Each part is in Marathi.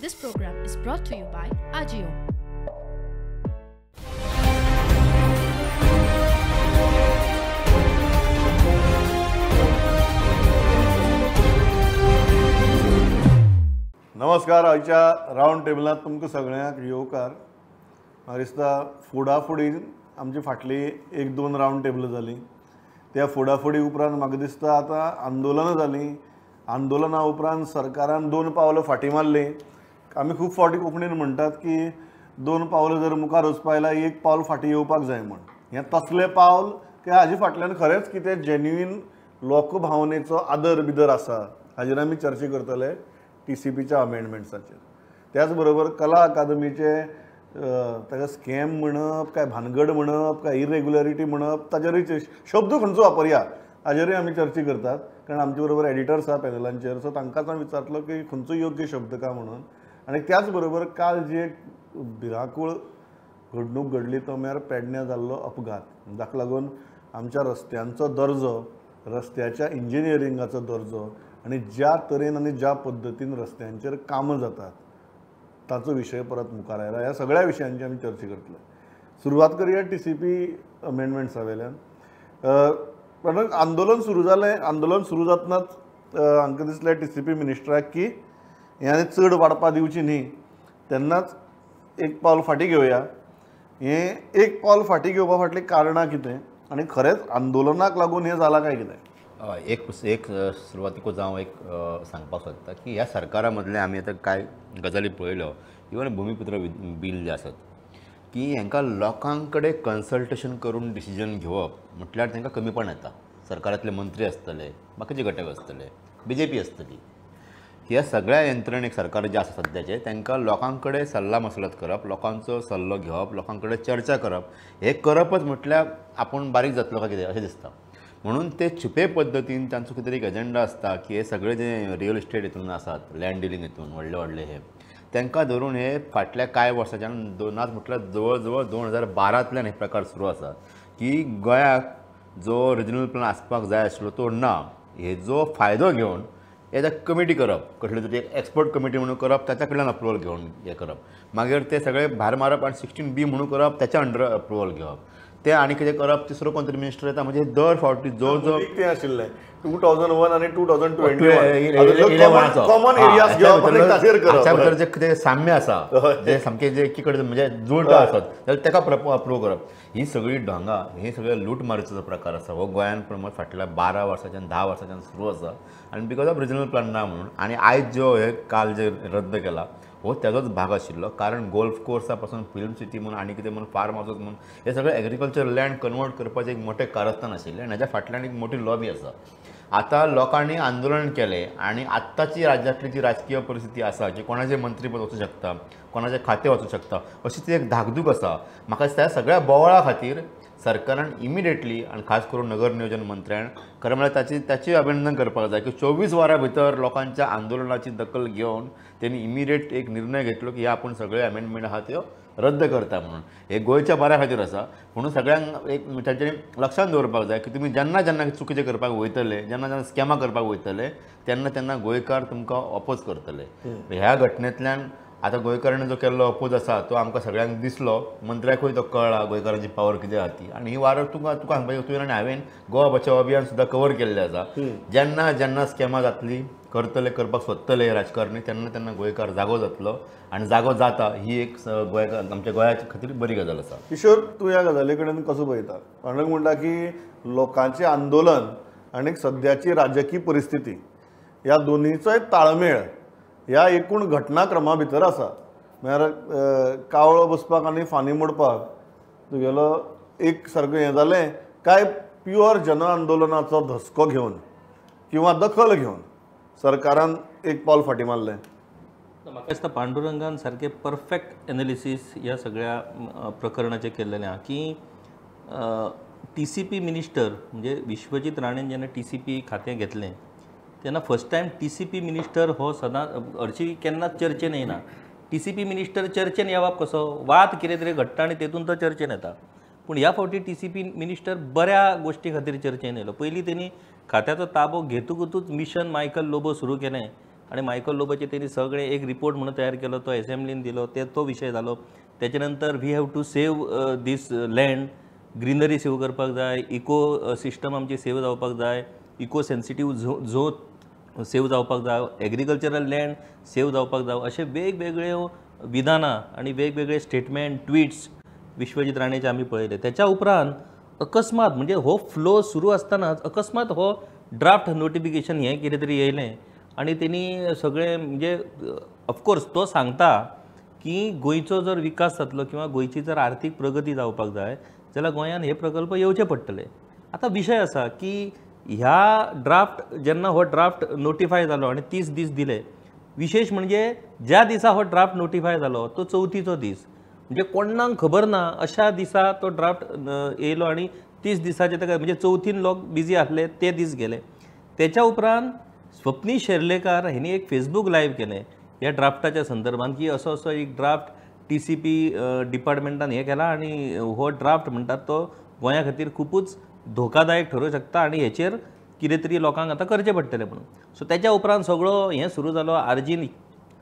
This program is brought to you by Ajio. नमस्कार. आयच्या रावंड टेबलात तुमकां सगळ्यांक येवकार. म्हाका दिसता फुडाफुडीन आमची फाटली 1-2 रावंड टेबल जाली. त्या फुडाफुडी उपरांत म्हाका दिसता आतां आंदोलनां जालीं. आंदोलना उपरांत सरकारान 2 पावलां फाटीं मारली. आमी खूब फावटी कोंकणीन म्हणटात की 2 पावलां जर मुखार वचपा आयल्यार 1 पावल फाटीं येवपाक जाय म्हण. हें तसलें पावल की हाजे फाटल्यान खरेंच कितें जेन्युइन लोकभावनेचो आदर बिदर आसा हाजेर आमी चर्चा करतले TCPच्या अमेंडमेंट्साचेर. त्याच बरोबर कला अकादमीचे ताका स्कॅम म्हणप काय भानगड म्हणप काय इरेग्युलरिटी म्हणप ताजेरूय शब्द खंयचो वापरया हाजेरूय आमी चर्चा करतात. कारण आमचे बरोबर एडिटर्स आहा पॅनलांचेर, सो तांकांच हांवें विचारतलो की खंयचो योग्य शब्द काय म्हणून. आनी त्याच बरोबर काल जी एक भिरांकूळ घडणूक घडली तो म्हळ्यार पेडण्यां जाल्लो अपघात. जाका लागून आमच्या रस्त्यांचो दर्जो, रस्त्याच्या इंजिनियरिंगाचो दर्जो आनी ज्या तरेन आनी ज्या पद्दतीन रस्त्यांचेर कामां जातात ताचो विशय परत मुखार आयला. ह्या सगळ्या विशयांची आमी चर्चा करतले. सुरवात करुया TCP अमेंडमेंट्सा वयल्यान. पण आंदोलन सुरू जालें. आंदोलन सुरू जातनाच हांकां दिसलें TCP मिनिस्टराक की हें आनी चड वाडपा दिवची न्ही, तेन्नाच 1 पावल फाटीं घेवया. हें 1 पावल फाटीं घेवपा फाटलीं कारणां कितें आनी खरेंच आंदोलनाक लागून हें जालां काय कितें? एक सुरवातीकूच हांव एक सांगपाक सोदता की ह्या सरकारा मदले आमी आतां कांय गजाली पळयल्यो. इवन भुमिपुत्र बील जे आसात की हांकां लोकां कडेन कन्सल्टेशन करून डिसिजन घेवप म्हटल्यार तांकां कमीपण येता. सरकारांतले मंत्री आसतले, बाकीचे घटक आसतले, BJP आसतली, ह्या सगळ्या यंत्रणेक सरकार जे आसा सद्याचे तांकां लोकां कडेन सल्ला मसलत करप, लोकांचो सल्लो घेवप, लोकां कडेन चर्चा करप, हें करपच म्हटल्यार आपूण बारीक जातलो काय कितें अशें दिसता. म्हणून ते छुपे पद्दतीन तांचो कितें तरी एक एजेंडा आसता की हे सगळे जे रियल इस्टेट हितून आसात, लँड डिलींग हितून व्हडले व्हडले हे तांकां धरून हे फाटल्या कांय वर्सांच्यान नाच म्हटल्यार जवळ जवळ 2012तल्यान हे प्रकार सुरू आसा की गोंयाक जो रिजनल प्लॅन आसपाक जाय आशिल्लो तो ना. हेजो फायदो घेवन एका कमिटी करप, कसली तरी एक एक्सपर्ट कमिटी म्हणून करप, ताच्या कडल्यान अप्रुवल घेवन हे करप, मागीर ते सगळे भायर मारप आनी 16B म्हणून करप, त्याच्या अंडर अप्रुवल घेवप, ते आनी कितें करप. तिसरो कोण तरी मिनिस्टर येता. म्हणजे दर फावटी जो तें आशिल्लें 2001 आनी 2021 भितर जे कितें साम्य आसा, जे सामकें जे एकी कडेन म्हणजे जुळटा आसत जाल्यार ताका अप्रूव करप. ही सगळी ढोंगा, हे सगळे लूट मारीचो प्रकार आसा हो गोंयान प्रमाण फाटल्या 12 वर्सांच्यान 10 वर्सांच्यान सुरू आसा. आनी बिकॉज ऑफ रिजनल प्लॅन ना म्हणून. आनी आयज जो हे काल जे रद्द केला हो त्याचोच भाग आशिल्लो. कारण गोल्फ कोर्सा पासून फिल्म सिटी म्हणून आनी कितें म्हणून फार्म हावजीस म्हणून हे सगळे एग्रीकल्चर लँड कन्वर्ट करपाचें एक मोठें कारस्थान आशिल्लें आनी हाच्या फाटल्यान एक मोठी लॉबी आसा. आतां लोकांनी आंदोलन केलें आनी आत्ताची राज्यांतली जी राजकीय परिस्थिती आसा, जी कोणाचें मंत्रीपद वचूं शकता, कोणाचें खातें वचूं शकता, अशी ती एक धाकधूक आसा. म्हाका दिसता सगळ्या बोवाळा खातीर सरकारान इमिडिएटली आनी खास करून नगर नियोजन मंत्र्यान खरें म्हळ्यार ताची अभिनंदन करपाक जाय की 24 वरां भितर लोकांच्या आंदोलनाची दखल घेवन त्यांनी इमिडिएट एक निर्णय घेतलो की आपूण सगळे अमेंडमेंट आहा त्यो रद्द करता म्हणून. हे गोंयच्या बऱ्या खातीर आसा. म्हणून सगळ्यांक एक तांच्यांनी लक्षांत दवरपाक जाय की तुमी जेन्ना जेन्ना चुकीचें करपाक वयतले, जेन्ना जेन्ना स्कॅमां करपाक वयतले, तेन्ना तेन्ना गोंयकार तुमकां ऑपोज करतले. ह्या घटनेंतल्यान आतां गोंयकारांनी जो केल्लो अपोज आसा तो आमकां सगळ्यांक दिसलो. मंत्र्याकूय तो कळ्ळा गोंयकारांची पावर कितें आहा ती. आनी ही वार तुका सांगपाचें तुवें आनी हांवें गोवा बचाव अभियान सुद्दां कवर केल्लें आसा. जेन्ना जेन्ना स्कॅमां जातली, करपाक सोदतले राजकारणी, तेन्ना तेन्ना गोंयकार जागो जातलो आनी जागो जाता. ही एक गोंयकार आमच्या गोंयाच्या खातीर बरी गजाल आसा. किशोर, तूं ह्या गजाली कडेन कसो पळयता? कोणाक म्हणटा की लोकांचें आंदोलन आनी सद्याची राजकीय परिस्थिती ह्या दोनीचोय ताळमेळ ह्या एकूण घटनाक्रमा भितर आसा. म्हळ्यार कावळो बसपाक आनी फानी मोडपाक तुगेलो एक सारकें हें जालें काय प्युअर जन आंदोलनाचो धसको घेवन किंवा दखल घेवन सरकारान 1 पावल फाटीं मारलें? म्हाका दिसता पांडुरंगान सारकें परफेक्ट एनालिसीस ह्या सगळ्या प्रकरणाचें केल्लेलें आहा की TCP मिनिस्टर म्हणजे विश्वजीत राणेन जेन्ना TCP खातें घेतलें तेन्ना फर्स्ट टायम TCP मिनिस्टर हो सदांच हरशीं केन्नाच चर्चेन येना. TCP मिनिस्टर चर्चेन येवप कसो, वाद कितें तरी घडटा आनी तेतून तो चर्चेन येता. पूण ह्या फावटी TCP मिनिस्टर बऱ्या गोश्टी खातीर चर्चेन येयलो. पयलीं तेणी खात्याचो ताबो घेतकूच मिशन मायकल लोबो सुरू केलें आणि मायकल लोबोचे त्यांनी सगळे एक रिपोर्ट म्हणून तयार केलो, तो असेंब्लीन दिलो, तो विषय जालो. त्याच्या नंतर we have to save these land, greenery save करपाक जाय, इको सिस्टम आमची सेव जावपाक जाय, इको सेन्सिटीव झोन सेव जावपाक जाय, एग्रीकल्चरल लँड सेव जावपाक जाय, अशे वेगवेगळ्यो विधानां आणि वेगवेगळे स्टेटमेंट ट्विट्स विश्वजीत राणेचे आमी पळयले. त्याच्या उपरांत अकस्मात म्हणजे हो फ्लो सुरू आसतनाच अकस्मात हो ड्राफ्ट नोटिफिकेशन हें कितें तरी येयलें आणि तेणी सगळे म्हणजे ऑफकोर्स तो सांगता की गोंयचो जर विकास जातलो किंवा गोंयची जर आर्थीक प्रगती जावपाक जाय जाल्यार गोंयांत हे प्रकल्प येवचे पडटले. आतां विशय आसा की ह्या ड्राफ्ट जेन्ना हो ड्राफ्ट नोटिफाय जालो आणि 30 दीस दिले, विशेष म्हणजे ज्या दिसा हो ड्राफ्ट नोटिफाय जालो तो चवथीचो दीस, म्हणजे कोणाक खबर ना अशा दिसा तो ड्राफ्ट येयलो आणि 30 दिसाचे ताका म्हणजे चवथीन लोक बिजी आसले ते दीस गेले. त्याच्या उपरांत स्वप्नील शेर्लेकार हेणी एक फेसबूक लायव्ह केलें ह्या ड्राफ्टाच्या संदर्भात की असो असो एक ड्राफ्ट TCP डिपार्टमेंटान हे केला आणि हो ड्राफ्ट म्हणटात तो गोंया खातीर खूपच धोकादायक ठरूंक शकता आणि हेचेर कितें तरी लोकांक आतां करचें पडटलें म्हणून. सो त्याच्या उपरांत सगळो हें सुरू जालो. आर्जीन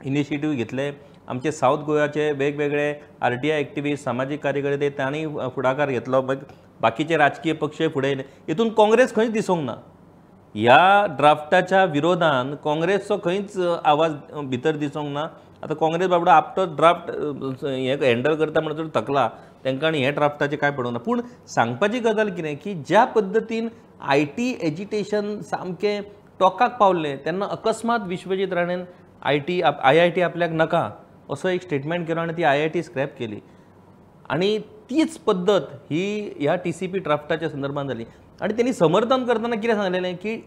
इनिशिएटीव घेतले, आमचे साऊथ गोव्याचे वेगवेगळे RTI एक्टिविस्ट, सामाजीक कार्यकर्ते तांणी फुडाकार घेतलो, बाकीचे राजकीय पक्ष फुडें येयले. हितून काँग्रेस खंयच दिसूंक ना. ह्या ड्राफ्टाच्या विरोधान काँग्रेसचो खंयच आवाज भितर दिसूंक ना. आतां काँग्रेस बाबडो आपलो ड्राफ्ट हे हँडल करता म्हणून थकला, तांकां आनी हे ड्राफ्टाचें कांय पडूंक ना. पूण सांगपाची गजाल कितें की ज्या पद्दतीन IT एज्युटेशन सामकें टोकाक पावल्लें तेन्ना अकस्मात विश्वजीत राणेन IIT आपल्याक नाका असो एक स्टेटमेंट केलो आणि ती IIT स्क्रॅप केली. आणि तीच पद्दत ही ह्या TCP ड्राफ्टाच्या संदर्भात जाली. आणि त्यांनी समर्थन करताना कितें सांगलेलें की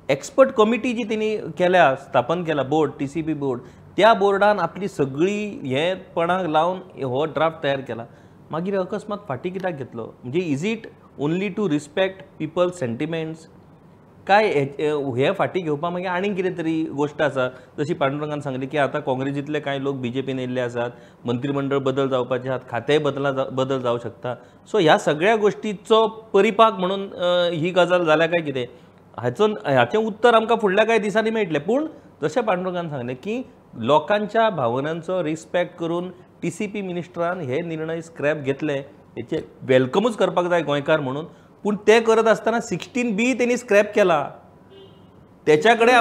एक्सपर्ट कमिटी जी त्यांनी केल्या, स्थापन केला बोर्ड, TCP बोर्ड, त्या बोर्डान आपली सगळी हे पणाक लावन हो ड्राफ्ट तयार केला. मागीर अकस्मात फाटी कित्याक घेतलो? म्हणजे is it only to respect people sentiments काय हे फाटी घेवपाक मागीर आनीक कितें तरी गोश्ट आसा? जशी पांडुरंगान सांगली की आतां काँग्रेसींतले कांय लोक BJPन येयल्ले आसात, मंत्रिमंडळ बदल जावपाचे आसात, खातेय बदल जावं शकता. सो ह्या सगळ्या गोश्टीचो परिपाक म्हणून ही गजाल जाल्या काय कितें हाचें उत्तर आमकां फुडल्या कांय दिसांनी मेळटलें. पूण जशें पांडुरंगान सांगलें की लोकांच्या भावनांचो रिस्पेक्ट करून TCP मिनिस्टरान हे निर्णय स्क्रॅप घेतले, हेचे वेलकमूच करपाक जाय गोंयकार म्हणून. पूण ते करत आसतना 16B त्यांनी स्क्रॅप केला. त्याच्याकडे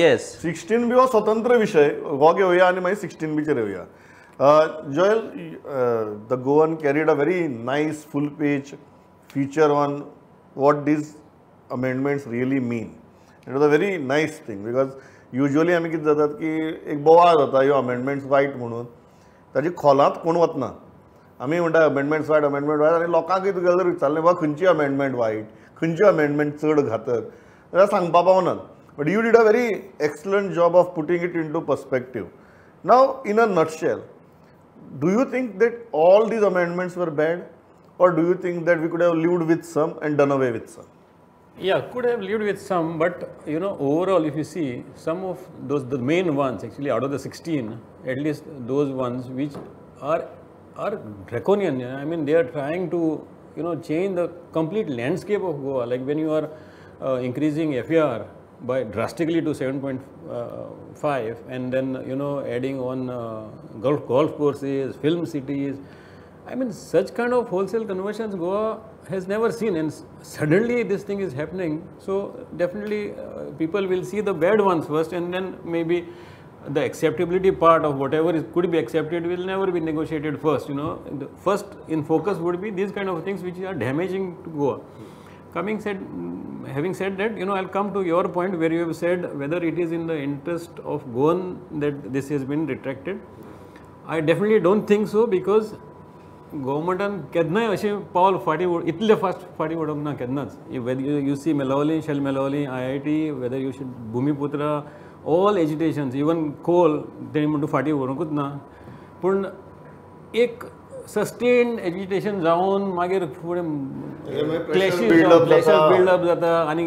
येस 16B हो स्वतंत्र विषय हो घेवया आणि मागीर 16B येवया. Joel, the Goan carried a very nice full-page feature on what these amendments really mean. It was a very nice thing because usually आमी कितें जातात की एक बोवाळ जाता ह्यो अमेंडमेंट्स वायट म्हणून, ताजी खोलांत कोण वतना. आमी म्हणटा अमेंडमेंट्स वायट आनी लोकांक कितें गजाल विचारलें बाबा खंयची अमेंडमेंट वायट, खंयची अमेंडमेंट चड घातक, जाल्यार सांगपा पावनात. But you did a very excellent job of putting it into perspective. Now in a nutshell, do you think that all these amendments were bad, or do you think that we could have lived with some and done away with some? Yeah, could have lived with some, but overall if you see some of those, the main ones actually out of the 16, at least those ones which are draconian. I mean, they are trying to change the complete landscape of Goa. Like when you are increasing FAR by drastically to 7.5 and then adding on golf courses, film cities. I mean, such kind of wholesale conversions Goa has never seen, and suddenly this thing is happening. So definitely people will see the bad ones first, and then maybe the acceptability part of whatever could be accepted will never be negotiated first. The first in focus would be these kind of things which are damaging to Goa. Having said that, I'll come to your point where you have said whether it is in the interest of Goan that this has been retracted. I definitely don't think so, because governmentan केदनाय अशें पावल फाटी इतले फास्ट फाटी वडोवंक ना केदनाच. Whether you see Melawali, Shell Melawali, IIT, whether you should Bhumiputra, all agitations, even coal, तेणी म्हणटा फाटी व्हरूंकूच ना. पूण एक सस्टेन्ड एज्युटेशन जावन मागीर फुडें क्लॅशीस बिल्डअप जाता आनी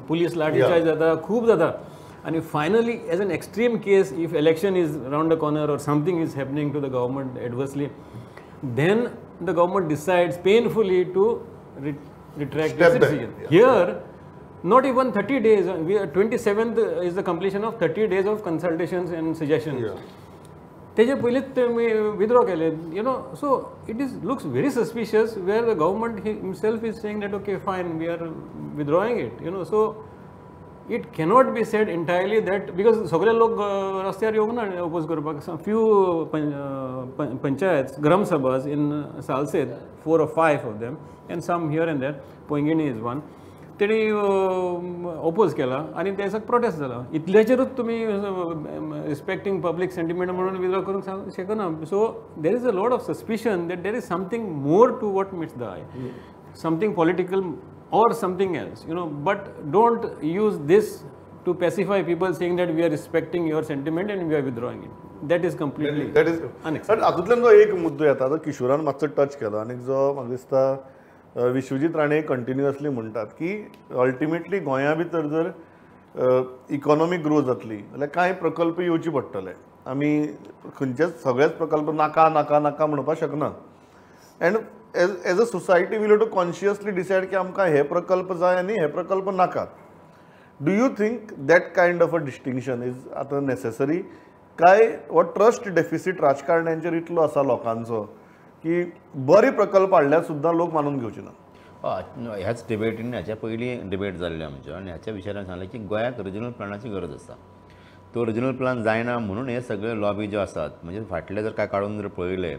पुलीस लाठीचार्ज जाता, खूब जाता. And finally, as an extreme case, if election is around the corner or something is happening to the government adversely, then the government decides painfully to retract its decision. Here, not even 30 days. 27th is the completion of 30 days of consultations and suggestions. तेजे पयलींच तुमी withdraw केले, so it looks very suspicious where the government himself is saying that okay fine we are withdrawing it, so it cannot be said entirely that because सगळे लोक रस्त्यार येवंक ना oppose करपाक. Few panchayats, gram sabhas in Salsed, 4 or 5 of them, and some here and there, Poingini is one. तेणी ओपोज केला आनी ते दिसाक प्रोटेस्ट जाला. इतल्याचेरूच तुमी रिस्पेक्टींग पब्लीक सेंटिमेंट म्हणून विथड्रॉ करूंक शकना. So there is a lot of suspicion that there is something more to what meets the eye, something political or something else, but don't use this to pacify people saying that we are respecting your sentiment and we are withdrawing it. That is completely unacceptable. हातूंतल्यान जो एक मुद्दो येता तो किशोरान मातसो टच केलो आनी जो म्हाका दिसता विश्वजीत राणे कंटिन्युअसली म्हणटात की अल्टिमेटली गोंया भितर जर इकॉनॉमीक ग्रो जातली जाल्यार कांय प्रकल्प येवचे पडटले. आमी खंयचेच सगळेच प्रकल्प नाका नाका नाका म्हणपाक शकना. And as a society will have to consciously decide की आमकां हे प्रकल्प जाय आनी हे प्रकल्प नाकात. Do you think that kind of a distinction is आतां नेसेसरी काय हो ट्रस्ट डेफिसीट राजकारण्यांचेर इतलो आसा लोकांचो की बरे प्रकल्प हाडल्यार सुद्दां लोक मानून घेवचे ना? ह्याच डिबेटीन हाच्या पयलीं डिबेट जाल्ली आमच्यो आनी ह्याच्या विशयान सांगलें की गोंयाक रिजनल प्लॅनाची गरज आसा. तो रिजनल प्लॅन जायना म्हणून हे सगळे लॉबी ज्यो आसात म्हणजे फाटले जर काय काडून जर पळयले,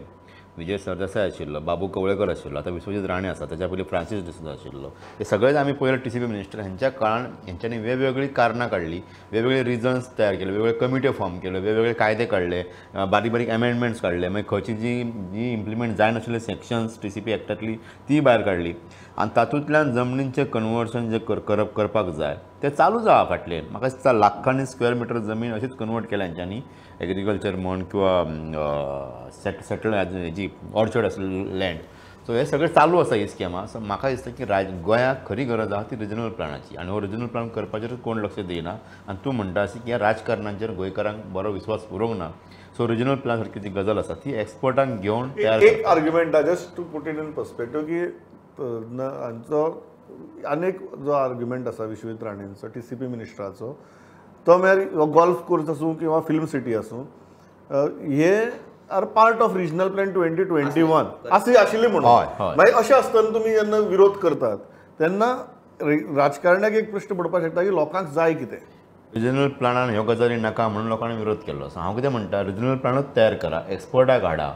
विजय सरदेसाय आशिल्लो, बाबू कवळेकर आशिल्लो, आता विश्वजीत राणे आसा, त्याच्या पयलीं फ्रांसीस डिसूजा आशिल्लो, हे सगळेच आमी पळयले TCP मिनिस्टर. ह्यांच्या काळान हेंच्यांनी वेगवेगळी कारणां काडली, वेगवेगळे रिजन्स तयार केले, वेगवेगळे कमिटी फॉर्म केले, वेगवेगळे कायदे काडले, बारीक बारीक अमेंडमेंट्स काडले, मागीर खंयची जी इम्प्लिमेंट जायनाशिल्ले सेक्शन्स TCP एक्टांतली ती भायर काडली आनी तातूंतल्यान जमनींचें कन्वर्शन जे करपाक जाय ते चालू जावं फाटलें. म्हाका दिसता लाखांनी स्क्वेअर मिटर जमीन अशीच कन्वर्ट केल्या हेंच्यांनी, एग्रीकल्चर म्हण किंवा सेटल हेजी ऑर्चर्ड आसलेली लँड. सो हे सगळें चालू आसा ही स्किमां. सो म्हाका दिसता की गोंयाक खरी गरज आसा ती रिजनल प्लॅनाची आनी हो रिजनल प्लॅन करपाचेर कोण लक्ष दिना. आनी तूं म्हणटा अशी की ह्या राजकारणांचेर गोंयकारांक बरो विश्वास उरोंक ना. सो रिजनल प्लॅन सारकी जी गजाल आसा ती एक्सपर्टांक घेवन तयार. एक आर्ग्युमेंट आहा just to put in perspective की हांचो आनीक जो आर्ग्युमेंट आसा विश्वजीत राणेंचो TCP मिनिस्टराचो तो म्हळ्यार गोल्फ कोर्स आसूं किंवा फिल्म सिटी आसूं हे are part of regional plan 2021 आशिल्ली म्हणून. मागीर अशें आसतना तुमी जेन्ना विरोध करतात तेन्ना राजकारण्याक एक प्रश्न पडपाक शकता की लोकांक जाय कितें. रिजनल प्लॅनान ह्यो गजाली नाका म्हणून लोकांनी विरोध केल्लो. सो हांव कितें म्हणटा, रिजनल प्लॅनूच तयार करा, एक्सपर्टाक हाडा,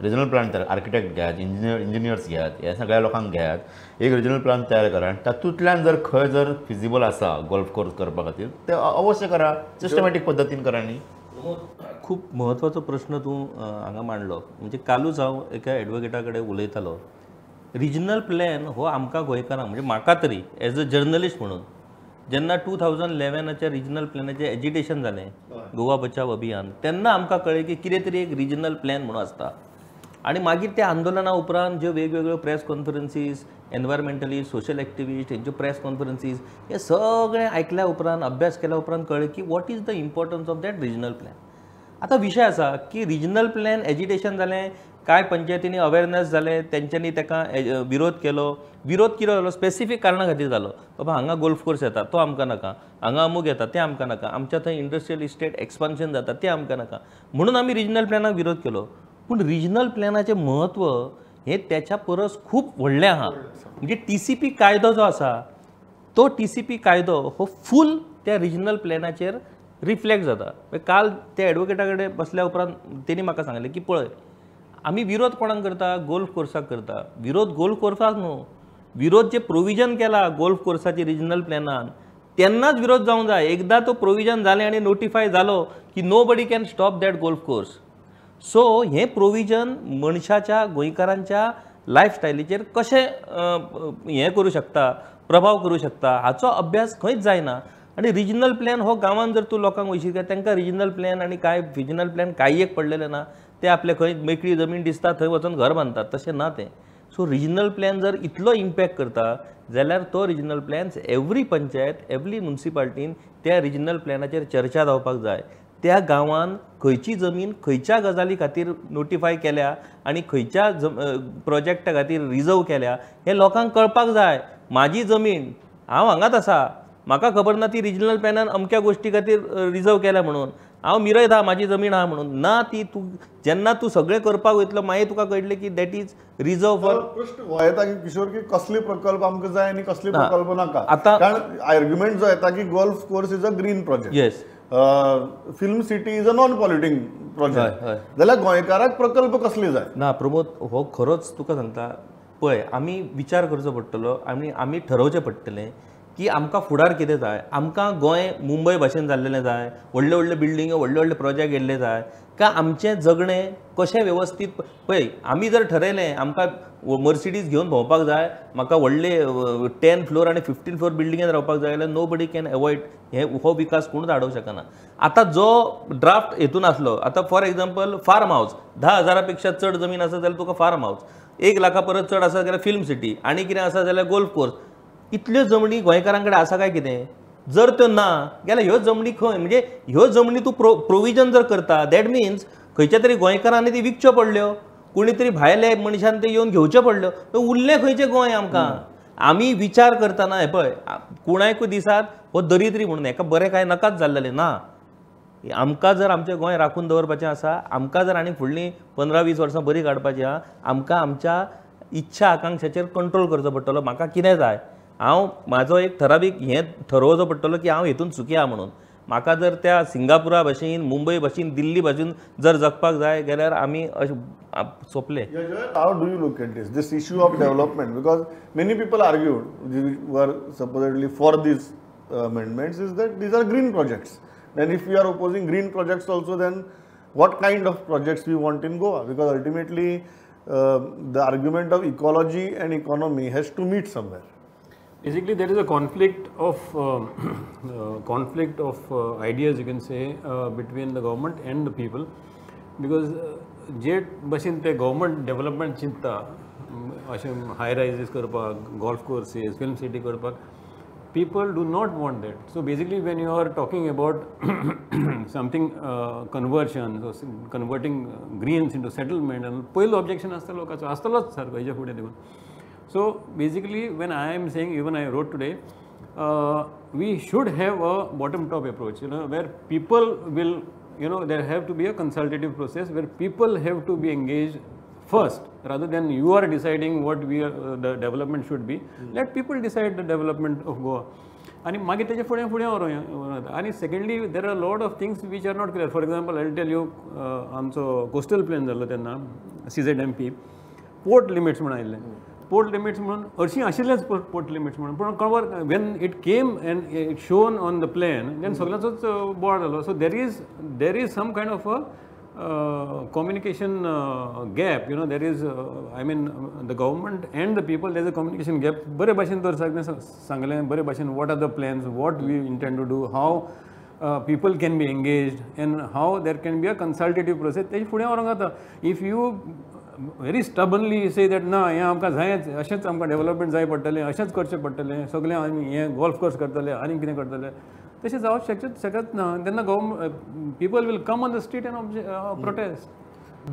रिजनल प्लॅन तयार, आर्किटेक्ट घेयात, इंजिनियर्स घेयात, ह्या सगळ्या लोकांक घेयात, एक रिजनल प्लॅन तयार करा आनी तातूंतल्यान जर खंय जर फिजिबल आसा गोल्फ कोर्स करपा खातीर ते अवश्य करा, सिस्टमॅटीक पद्दतीन करा. न्ही खूब महत्वाचो प्रश्न तूं हांगा मांडलो. म्हणजे कालूच हांव एका एडवोकेटा कडेन उलयतालो. रिजनल प्लॅन हो आमकां गोंयकारांक म्हणजे म्हाका तरी एज अ जर्नलिस्ट म्हणून जेन्ना 2011च्या रिजनल प्लॅनाचें एजिटेशन जालें, गोवा बचाव अभियान, तेन्ना आमकां कळ्ळें की कितें तरी एक रिजनल प्लॅन म्हणून आसता. आनी मागीर त्या आंदोलना उपरांत ज्यो वेगवेगळ्यो press conferences, environmentalist, social activist हेंच्यो प्रेस कॉन्फरन्सीस हे सगळें आयकल्या उपरांत, अभ्यास केल्या उपरांत कळ्ळें की what is the importance of that regional plan. आतां विशय आसा की रिजनल प्लॅन एजिटेशन जालें, कांय पंचायतींनी अवेरनेस जालें, तेंच्यांनी ताका विरोध केलो. विरोध कितें जालो? स्पेसिफीक कारणां खातीर जालो. बाबा हांगा गोल्फ कोर्स येता तो आमकां नाका, हांगा अमूक येता तें आमकां नाका, आमच्या थंय इंडस्ट्रियल इस्टेट एक्सपान्शन जाता तें आमकां नाका म्हणून आमी रिजनल प्लॅनाक विरोध केलो. पूण रिजनल प्लॅनाचें म्हत्व हें त्याच्या परस खूब व्हडलें आहा. म्हणजे TCP कायदो जो आसा तो TCP कायदो हो फूल त्या रिजनल प्लॅनाचेर रिफ्लेक्ट जाता. काल त्या एडवोकेटा कडेन बसल्या उपरांत तेणी म्हाका सांगलें की पळय आमी विरोध कोणाक करता? गोल्फ कोर्साक करता. विरोध गोल्फ कोर्साक न्हू, विरोध जे प्रोविजन केला गोल्फ कोर्साची रिजनल प्लॅनान तेन्नाच विरोध जावंक जाय. एकदा तो प्रोविजन जालें आनी नोटिफाय जालो की nobody can stop that golf course. So हें प्रोविजन मनशाच्या गोंयकारांच्या लायफस्टायलीचेर कशें हें करूं शकता, प्रभाव करूं शकता हाचो अभ्यास खंयच जायना. आनी रिजनल प्लॅन हो गांवांत जर तूं लोकांक वयशीत काय तांकां रिजनल प्लॅन आनी काय रिजनल प्लॅन कांय एक पडलेले ना. ते आपले खंय मेकळी जमीन दिसता थंय वचून घर बांदतात, तशें ना तें. सो रिजनल प्लॅन जर इतलो इम्पॅक्ट करता जाल्यार तो regional plan every panchayat, every म्युनिसिपालिटीन त्या रिजनल प्लॅनाचेर चर्चा जावपाक जाय. त्या गांवांत खंयची जमीन खंयच्या गजाली खातीर नोटिफाय केल्या आनी खंयच्या प्रोजेक्टा खातीर रिजर्व केल्या हें लोकांक कळपाक जाय. म्हाजी जमीन हांव हांगाच आसा, म्हाका खबर ना ती रिजनल प्लॅनान अमक्या गोष्टी खातीर रिजर्व केल्या म्हणून हांव मिरयत आहा म्हाजी जमीन आहा म्हणून ना ती तूं जेन्ना तूं सगळें करपाक वयतलो मागीर तुका कळटलें की दॅट इज रिजर्व फॉर प्रश्न हो येता की किशोर की कसले प्रकल्प आमकां जाय आनी कसले प्रकल्प नाका आतां- कारण आर्ग्युमेंट जो येता की golf course is a green project yes film city is a non polluting हय, प्रोजेक्ट हय. जाल्यार गोंयकाराक प्रकल्प कसले जाय ना प्रमोद हो खरोच तुका सांगता पळय आमी विचार करचो पडटलो आनी आमी ठरोवचें पडटलें की आमकां फुडार कितें जाय आमकां गोंय मुंबय भाशेन जाल्लेलें जाय व्हडले व्हडले बिल्डिंगो व्हडले व्हडले प्रोजेक्ट येल्ले जाय काय आमचें जगणें कशें वेवस्थीत पळय आमी जर ठरयलें आमकां मर्सिडीज घेवन भोंवपाक जाय म्हाका व्हडले 10 फ्लोर आनी 15 फ्लोर बिल्डिंगेन रावपाक जाय जाल्यार नो बडी कॅन अवॉयड हो विकास कोणूच हाडूंक शकना आतां जो ड्राफ्ट हेतून आसलो आतां फॉर एग्जाम्पल फार्म हावस 10,000 पेक्षा चड जमीन आसा जाल्यार तुका फार्म हावस 1 लाखा परस चड आसा जाल्यार फिल्म सिटी आनी कितें आसा जाल्यार गोल्फ कोर्स इतल्यो जमनी गोंयकारां कडेन आसा काय कितें जर त्यो ना जाल्यार ह्यो जमनी खंय म्हणजे ह्यो जमनी तूं प्रोविजन जर करता दॅट मिन्स खंयच्या तरी गोंयकारांनी ती विकच्यो पडल्यो कोणी तरी भायले मनशान ते येवन घेवचे पडल्यो तर उरलें खंयचें गोंय आमकां आमी विचार करतना हे पळय कोणायकूय दिसात हो दरिद्री म्हणून हेका बरें काय नकाच जाल्लेलें ना आमकां जर आमचें गोंय राखून दवरपाचें आसा आमकां जर आनी फुडलीं 15-20 वर्सां बरी काडपाची आहा आमकां आमच्या इच्छा आकांक्षाचेर कंट्रोल करचो पडटलो म्हाका कितें जाय हांव म्हाजो एक ठरावीक हें ठरोवचो पडटलो की हांव हेतून सुखी आहा म्हणून म्हाका जर त्या सिंगापुरा भाशेन मुंबय भाशेन दिल्ली भाशेन जर जगपाक जाय जाल्यार आमी सोंपले How do you look at this issue of development? Because many people argued, who are supposedly for these amendments, is that these are green projects. Then if we are opposing green projects also, then what kind of projects we want in Goa? Because ultimately the argument of ecology and economy has to meet somewhere. Basically, there is a conflict of ideas, you can say, between the government and the people, because जे भशेन ते गव्हर्मेंट डेव्हलपमेंट चिंतता अशें हाय रायजीस करपाक गोल्फ कोर्सीस फिल्म सिटी करपाक people do not want that. So basically when you are talking about something conversion, so converting greens into settlement, and पहिलो objection आसता लोकांचो आसतलोच सारको हेजे फुडें देखून. So basically when I am saying, even I wrote today, we should have a bottom top approach, where people will, there have to be a consultative process where people have to be engaged first, rather than you are deciding what the development should be. Let people decide the development of Goa. And मागीर तेजे फुडें व्हरों. And secondly, there are a lot of things which are not clear. For example, I'll tell you, आमचो coastal plain जाल्लो तेन्ना CZMP port limits म्हणून आयिल्ले. Port limits म्हणून हरशीं आशिल्लेच port limits म्हणून, पूण cover when it came and it shown on the plan, then सगळ्यांचोच बोवाळ जालो. So there is some kind of a communication gap, there is I mean the government and the people, there is a communication gap. बरे भाशेन तर सांगलें बरे भाशेन what are the plans, what we intend to do, how people can be engaged, and how there can be a consultative process. तेजे फुडें व्हरोंक जाता. If you very stubbornly say that ना हें आमकां जायच अशेंच आमकां डेव्हलपमेंट जाय पडटलें अशेंच करचें पडटलें सगळें आमी हें गोल्फ कोर्स करतले आनी कितें करतले तशें जावंक शकत ना. तेन्ना people will come on the street and protest.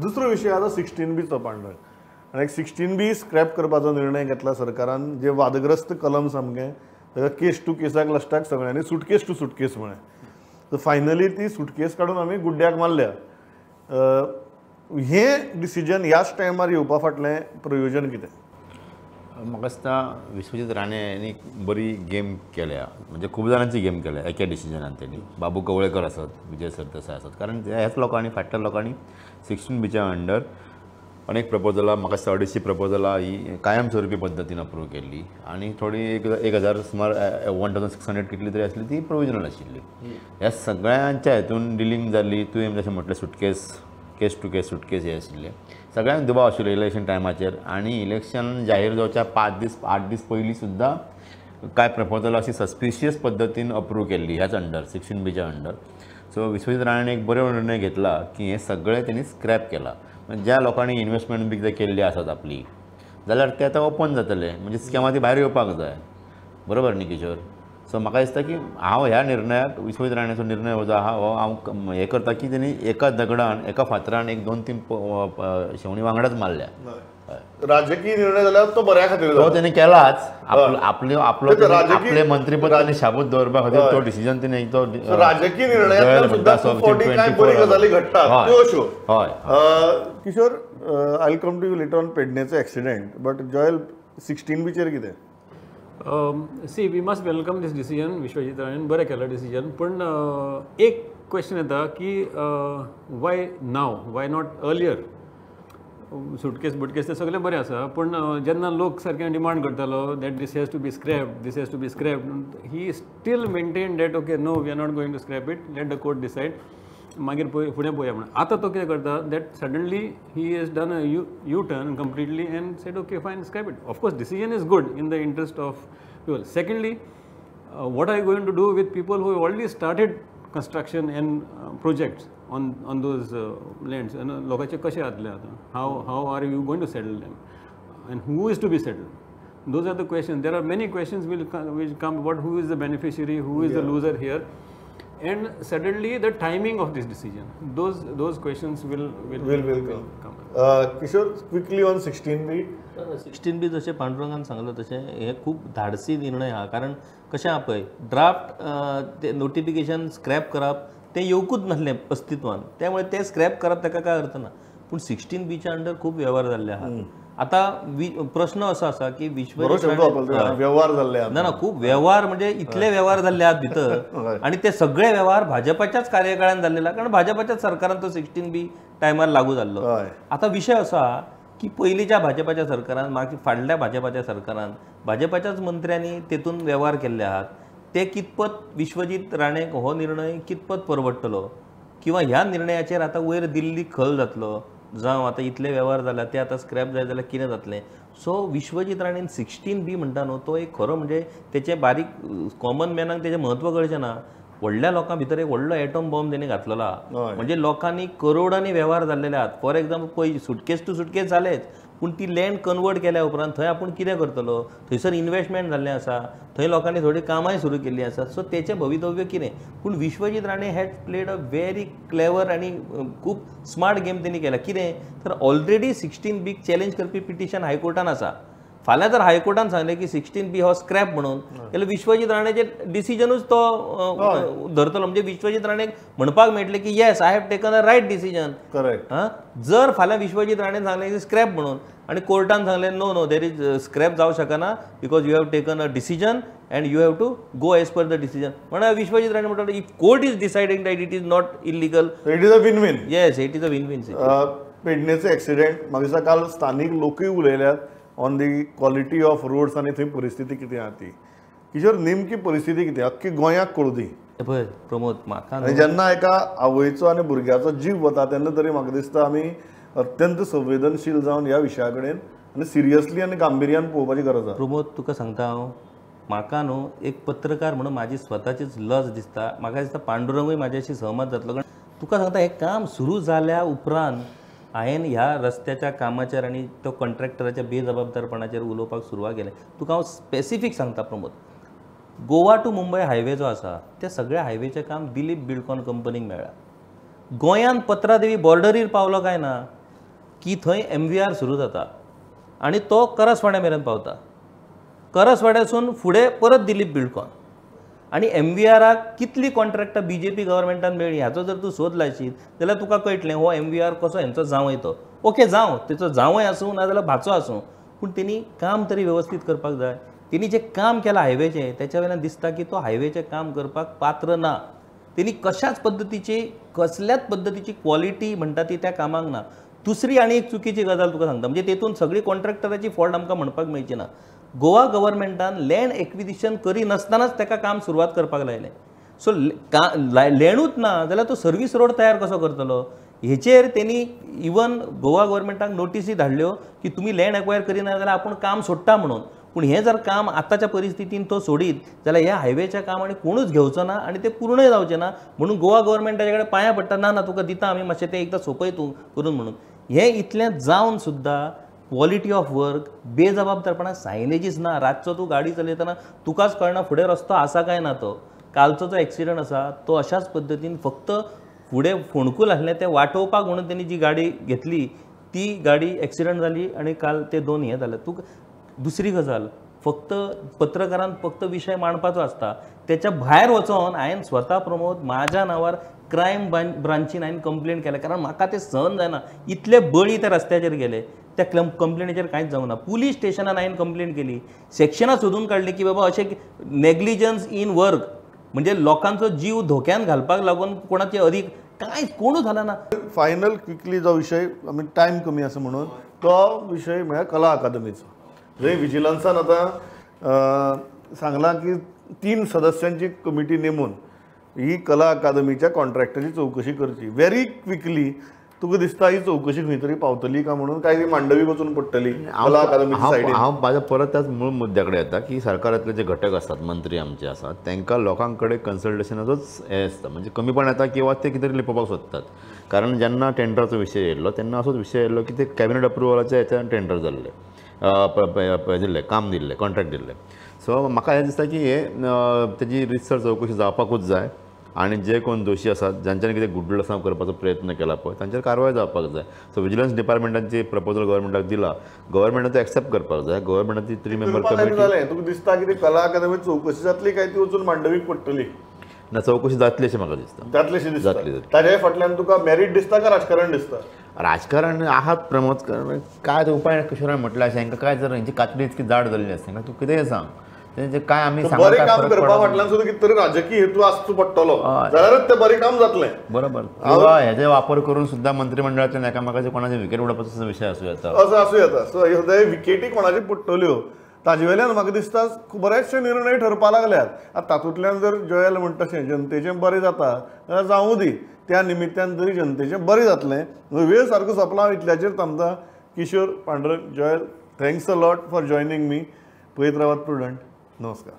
दुसरो विशय आता 16B पांडळ आनी 16B स्क्रॅप करपाचो निर्णय घेतला सरकारान. जे वादग्रस्त कलम सामके ताका केस टू केसाक लास्टाक सगळ्यांनी सुटकेस टू सुटकेस म्हळें. सो फायनली ती सुटकेस काडून आमी गुड्ड्याक मारल्या. हें डिसिजन ह्याच टायमार येवपा फाटलें प्रयोजन कितें? म्हाका दिसता विश्वजीत राणेंनी बरी गेम केल्या, म्हणजे खूब जाणांची गेम केल्या एका डिसिजनान तेणी. बाबू कवळेकर आसत, विजय सरदेसाय आसत, कारण ह्याच लोकांनी फाटल्या लोकांनी 16Bच्या अंडर अनेक प्रपोजलां, म्हाका दिसता 250 प्रपोजलां ही कायमस्वरुपी पद्दतीन अप्रूव केल्ली आनी थोडी 1000 सुमार 1600 कितली तरी आसली ती प्रोविजनल आशिल्ली. ह्या सगळ्यांच्या हितून डिलींग जाल्ली. तुवें जशें म्हटलें suitcase case to case suitcase हे आशिल्ले. सगळ्यांक दुबाव आशिल्लो इलेक्शन टायमाचेर आनी इलेक्शन जाहीर जावच्या 8 दीस पयलीं सुद्दां कांय प्रपोजलां अशी सस्पिशियस पद्दतीन अप्रूव केल्ली ह्याच अंडर 16Bच्या अंडर. सो विश्वजीत राणेन एक बरो निर्णय घेतला की हे सगळें तेणी स्क्रॅप केला. ज्या लोकांनी इन्वेस्टमेंट बी केल्ली आसात आपली जाल्यार ते आतां ओपन जातले, म्हणजे स्कॅमा ती भायर येवपाक जाय. बरोबर न्ही किशोर? सो म्हाका दिसता की हांव ह्या निर्णयाक विश्वजीत राणेचो निर्णय हो जो आहा हो हांव हें करता की तेणी एका दगडान एका फातरान 1-2-3 शेवणी वांगडाच मारल्या. राजकीय निर्णय जाल्यार तो बऱ्या खातीर तो जाला. त्यांनी केलाच. आपले मंत्रीपद राजकीय- त्यांनी शाबूत दवरपा खातीर तो डिसिजन त्यांनी तो So राजकीय निर्णयात सुद्धा खूप फावटी काय बरी गजाली घडटात त्यो अश्यो. Kishore, I will come to you later on पेडणेचो एक्सिडेंट, बट जॉयल 16 बीचेर कितें? See we must welcome this decision. Vishwajit राणेन बरें केलं डिसिजन. पण एक क्वेश्चन येता की why now, why not earlier? Suitcase बुटकेस ते सगळे बरें आसा, पण जेन्ना लोक सारके डिमांड करतालो that this has to be scrapped, this has to be scrapped, he still maintain that okay no we are not going to scrap it, let the court decide, मागीर फुडें पळोवया म्हणून. आतां तो कितें करता that suddenly he has done a U turn completely and said okay fine scrap it. Of course decision is good in the interest of people. Secondly, what are you going to do with people who have already started construction and projects on those lands? And लोकांचे कशे जातले आता? How are you going to settle them? And who is to be settled? Those are the questions. There are many questions which come about who is the beneficiary, who is the loser here, and suddenly the timing of this decision. Those questions will come. Kishore, quickly on 16B. 16B जशें पांडुरंगान सांगलें तशें हे खूब धाडसी निर्णय आहा. कारण कशें आहा पळय, ड्राफ्ट ते नोटिफिकेशन स्क्रॅप करप तें येवकूच नासलें अस्तित्वान, त्यामुळे ते स्क्रॅप करप ताका काय अर्थ ना. पूण 16Bच्या अंडर खूब व्यवहार जाल्ले आहा. आता प्रश्न असो आसा की व्यवहार जाल्ले ना खूब व्यवहार म्हणजे इतले व्यवहार जाल्ले आहात भितर, आणि ते सगळे व्यवहार भाजपाच्याच कार्यकाळान जाल्ले, कारण भाजपाच्याच सरकारान तो 16B टायमार लागू जाल्लो. आता विशय असो आहा की पयलींच्या भाजपाच्या सरकारान, मागीर फाटल्या भाजपाच्या सरकारान भाजपाच्याच मंत्र्यांनी तेतून व्यवहार केल्ले आहात. ते कितपत विश्वजीत राणेक हो निर्णय कितपत परवडटलो, किंवा ह्या निर्णयाचेर आतां वयर दिल्ली खल जातलो, जावं आतां इतले व्यवहार जाला ते आतां स्क्रॅप जाय जाल्यार कितें जातलें. सो विश्वजीत राणेन 16B म्हणटा न्हू तो एक खरो म्हणजे तेचे बारीक कॉमन मॅनाक तेजें म्हत्व कळचें ना. व्हडल्या लोकां भितर एक व्हडलो एटॉम बॉम्ब तेणी घातलेलो आहा. म्हणजे लोकांनी करोडांनी व्यवहार जाल्लेले आहात. फॉर एक्झाम्पल पळय, सुटकेस टू सुटकेस जालेच, पूण ती लँड कन्वर्ट केल्या उपरांत थंय आपूण कितें करतलो, थंयसर इन्वेस्टमेंट जाल्लें आसा, थंय लोकांनी थोडी कामांय सुरू केल्लीं आसा. सो तेचें भवितव्य कितें. पूण Vishwajit Rane had played a very clever आनी खूब स्मार्ट गेम तेणी केला. कितें तर ऑलरेडी 16B चॅलेंज करपी पिटिशन हायकोर्टान आसा. फाल्यां जर हायकोर्टान सांगलें की 16B हो स्क्रॅप म्हणून, जाल्यार विश्वजीत राणेचे डिसिजनूच तो धरतलो. म्हणजे विश्वजीत राणेक म्हणपाक मेळटलें की yes I have taken a right decision. Correct. जर फाल्यां विश्वजीत राणेन सांगलें की स्क्रॅप म्हणून, आणि कोर्टान सांगलें नो देर इज स्क्रॅप जावं शकना because you have taken a decision and you have to go as per the decision. म्हळ्यार विश्वजीत राणे म्हणटा if court is deciding that it is not illegal, it is a win win. Yes, it is a win win. पेडणेचो एक्सिडेंट म्हाका दिसता काल स्थानीक लोकूय उलयल्यात on the quality of roads आनी थंय परिस्थिती कितें आहा ती. किशोर, नेमकी परिस्थिती कितें अख्खी गोंयाक कळू दी. पळय प्रमोद, म्हाका आनी जेन्ना एका आवयचो आनी भुरग्याचो जीव वता तेन्ना तरी म्हाका दिसता आमी अत्यंत संवेदनशील जावन ह्या विशया कडेन आनी सिरियसली आनी गांभीर्यान पळोवपाची गरज आसा. प्रमोद, तुका सांगता हांव, म्हाका न्हू एक पत्रकार म्हणून म्हाजी स्वताचीच लज दिसता. म्हाका दिसता पांडुरंगूय म्हाज्याशी सहमत जातलो. कारण तुका सांगता हें काम सुरू जाल्या उपरांत हांवें ह्या रस्त्याच्या कामाचेर आनी तो कॉन्ट्रॅक्टराच्या बेजबाबदारपणाचेर उलोवपाक सुरवात केलें. तुका हांव स्पेसिफीक सांगता प्रमोद, गोवा टू मुंबय हायवे जो आसा त्या सगळ्या हायवेचें काम दिलीप बिल्डकॉन कंपनीक मेळ्ळा. गोंयांत पत्रादेवी बॉर्डरीर पावलो काय ना की थंय MVR सुरू जाता आनी तो करसवाड्या मेरेन पावता. करसवाड्यासून फुडें परत दिलीप बिल्डकॉन. आनी MVRाक कितली कॉन्ट्रॅक्टां BJP गव्हर्मेंटान मेळ्ळी हाचो जर तूं सोद लायशीत जाल्यार तुका कळटलें हो MVR कसो हेंचो जावंय तो. ओके, जावं तेचो जावंय आसूं नाजाल्यार भाचो आसूं, पूण तेणी काम तरी वेवस्थीत करपाक जाय. तेणी जें काम केलां हायवेचें त्याच्या वयल्यान दिसता की तो हायवेचें काम करपाक पात्र ना. तेणी कशाच पद्दतीची, कसल्याच पद्दतीची क्वॉलिटी म्हणटा ती त्या कामाक ना. दुसरी आनी एक चुकीची गजाल तुका सांगता, म्हणजे तेतून सगळी कॉन्ट्रॅक्टराची फॉल्ट आमकां म्हणपाक मेळची ना. गोवा गव्हर्मेंटान लँड एक्विजिशन करी नासतनाच ताका काम सुरवात करपाक लायलें. सो लँडूच ना जाल्यार तो सर्वीस रोड तयार कसो करतलो. हेचेर तेणी इवन गोवा गव्हर्मेंटाक नोटिसी धाडल्यो की तुमी लँड एक्वायर करिना जाल्यार आपूण काम सोडटा म्हणून. पूण हें जर काम आतांच्या परिस्थितीन तो सोडीत जाल्यार ह्या हायवेच्या काम आनी कोणूच घेवचो ना आनी ते पूर्णय जावचें ना. म्हणून गोवा गव्हर्मेंटाचे कडेन पांयां पडटा, ना तुका दिता आमी मातशें तें एकदां सोंपय तूं करून म्हणून. हें इतलें जावन सुद्दां क्वॉलिटी ऑफ वर्क, बेजबाबदारपणां, सायनेजीस ना. रातचो तूं गाडी चलयतना तुकाच कळना फुडें रस्तो आसा काय ना. तो कालचो जो एक्सिडंट आसा तो अशाच पद्दतीन फक्त फुडें फोंडकूल आसलें तें वाटोवपाक म्हणून तेणी जी गाडी घेतली ती गाडी एक्सिडंट जाली आणि काल ते 2 हे जाले. तुका दुसरी गजाल फक्त पत्रकारान फक्त विशय मांडपाचो आसता, त्याच्या भायर वचोन हांवें स्वता प्रमोद म्हाज्या नांवार क्रायम ब्रांचीन हांवें कंप्लेंट केल्या, कारण म्हाका ते सहन जायना. इतले बळी त्या रस्त्याचेर गेले, त्या कंप्लेनीचेर कांयच जावंक ना. पुलीस स्टेशनान हांवें कंप्लेंट केली, सेक्शनां सोदून काडली की बाबा अशें नेग्लिजन्स इन वर्क, म्हणजे लोकांचो जीव धोक्यान घालपाक लागून कोणाचे अधिक कांय कोणूच जाला ना. फायनल क्विकली जो विशय आमी टायम कमी आसा म्हणून तो विशय म्हळ्यार कला अकादमीचो. जंय विजिलन्सान आतां सांगलां की 3 सदस्यांची कमिटी नेमून ही कला अकादमीच्या कॉन्ट्रॅक्टाची चवकशी करची. व्हेरी क्विकली तुका दिसता ही चवकशी खंय तरी पावतली का म्हणून, काय ती मांडवी वचून पडटली कला अकादमीच्या सायडीन? हांव म्हाज्या परत त्याच मूळ मुद्द्या कडेन येता की सरकारांतले जे घटक आसतात, मंत्री आमचे आसात, तांकां लोकां कडेन कन्सल्टेशनाचोच हे आसता, म्हणजे कमीपण येता किंवा ते कितें तरी लिपोवपाक सोदतात. कारण जेन्ना टेंडराचो विशय येयल्लो तेन्ना असोच विशय येयल्लो की ते कॅबिनेट अप्रुवलाच्या हेच्यान टेंडर जाल्ले, दिल्लें काम दिल्लें, कॉन्ट्रॅक्ट दिल्लें. सो म्हाका हें दिसता की हे तेजी रिसर चवकशी जावपाकूच जाय आणि जे कोण दोशी आसात, जांच्यानी कितें गुड्डलसांव करपाचो प्रयत्न केला पळय, तांचेर कारवाय जावपाक जाय. सो विजिलन्स डिपार्टमेंटाची प्रपोजल गव्हर्मेंटाक दिला, गव्हर्मेंटान तो एक्सेप्ट करपाक जाय. गव्हर्मेंटाची 3 मेंबर कमिटी जालें. तुका दिसता की ती कला अकादमीत चवकशी जातली काय ती वचून मांडवीक पडटली? ना, चवकशी जातली अशें म्हाका दिसता. जातलीशी दिसता. जातली. ताचे फाटल्यान तुका मेरीट दिसता का राजकारण दिसता? राजकारण आहात प्रमोद काय तो उपाय किशोरान म्हटलं अशें हांकां काय जर हेंची कातडी इतकी जाड जाल्ली आसता, हांकां तूं कितेंय सांग, तेंचे काय आमी बरें काम करपा फाटल्यान सुद्दां कितें तरी राजकीय हेतू आसचो पडटलो, जाल्यारच तें बरें काम जातलें. बरोबर. किंवा हेजे वापर करून सुद्दां मंत्रिमंडळांतल्यान एकामेकाचे कोणाचे विकेट उडोवपाचो विशय आसूं येता. असं आसूं येता. सो ह्यो विकेटी कोणाची पडटल्यो ताजे वयल्यान म्हाका दिसता बरेचशे निर्णय ठरपा लागल्यात. आतां तातूंतल्यान जर जॉयल म्हणटा तशें जनतेचें बरें जाता जाल्यार जावूं दी, त्या निमित्यान तरी जनतेचें बरें जातलें. वेळ सारको सोंपला, इतल्याचेर थांबता. Kishore, Pandurang, Joel, thanks a lot for joining me. पळयत रावात प्रुडंट. नमस्कार.